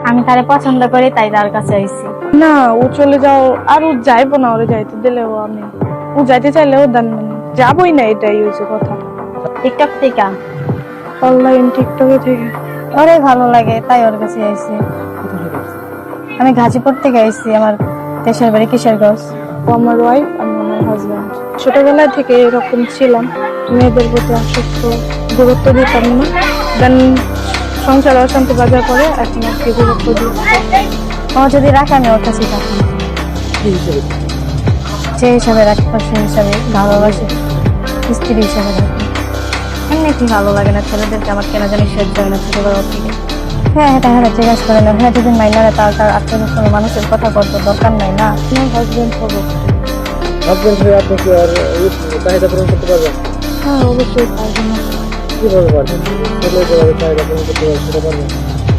আমি তারে পছন্দ করি তাই তার কাছে আইছি। না ও চলে যাও আর ও যাইবো না, ওরে যাইতে দিলেও আমি ও যাইতে চাইলেও দেন যাবই না, এটাই হচ্ছে কথা। টিকটক থেকে অনলাইন টিকটকে থেকে ওরে ভালো লাগে তাই ওর কাছে আইছি। আমি গাজীপুর থেকে আইছি, আমার দেশের বাড়ি কিশোরগঞ্জ। ও আমার ওয়াইফ, আমি আমার হাজব্যান্ড। ছোটবেলায় থেকে এরকম ছিলাম, মেয়েদের প্রতি আসক্ত, গুরুত্ব দিতাম না। দেন সংসার অশান্তি বাজার করে এখন আর কি গুরুত্ব দিই। ও যদি রাখে আমি ওর কাছেই থাকবো, যে হিসাবে রাখবো সে হিসাবে ভালোবাসি, স্ত্রী হিসাবে রাখবো। এমনি কি ভালো লাগে না ছেলেদেরকে আমার কেন জানি সহ্য হয় না ছোটবেলা থেকে। হ্যাঁ এটা হ্যাঁ জিজ্ঞাসা করে না, হ্যাঁ যদি মাইনা না তার তার আত্মীয় কোনো মানুষের কথা বলতে দরকার নাই না। আমার হাজব্যান্ড হবো। হাজবেন্ড হয়ে আপনি কি আর চাহিদা পূরণ করতে পারবেন? হ্যাঁ অবশ্যই পারবো না, কিভাবে পারবেন? ছেলে যেভাবে চাহিদা পূরণ করতে পারবেন সেটা পারবেন?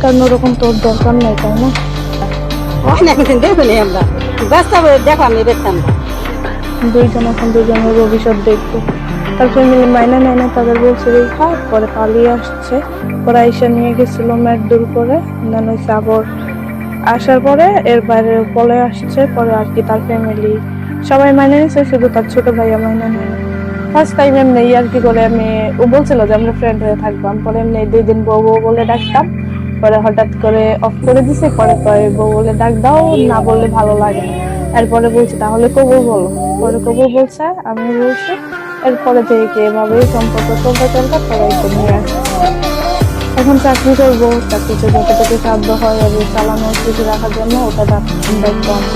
কারণ ওরকম তোর দরকার নাই, তাই না? অনেকদিন দেখুনি আমরা, ব্যস্ত দেখো আমি দেখতাম না। দুইজন এখন দুজনের ভবিষ্যৎ দেখবো। তার ফ্যামিলি মাইনা নেয় না, তাদের বলছে রেখা, পরে পালিয়ে আসছে। ওরা এসে নিয়ে গেছিল ম্যাকডুল করে, দেন হয়েছে আবার আসার পরে এর বাইরে পলে আসছে। পরে আর কি তার ফ্যামিলি সবাই মাইনে নিয়েছে, শুধু তার ছোট ভাইয়া মাইনা নেয়। ফার্স্ট টাইম এমনি আর কি করে আমি, ও বলছিল যে আমরা ফ্রেন্ড হয়ে থাকবাম, পরে এমনি 2 দিন বউ বউ বলে ডাকতাম, পরে হঠাৎ করে অফ করে দিছে। পরে কয় বউ বলে ডাক দাও, না বললে ভালো লাগে না। এরপরে বলছি তাহলে কবুল বলো, পরে কবুল বলছে, আমি বলছি। এরপরে থেকে এভাবেই সম্পর্ক চলতে চলতে সবাইকে নিয়ে আসছে। এখন চাকরি করবো, চাকরিতে যতটুকু সাধ্য হয় আর চালানো কিছু রাখার জন্য ওটা দায়িত্ব আমার।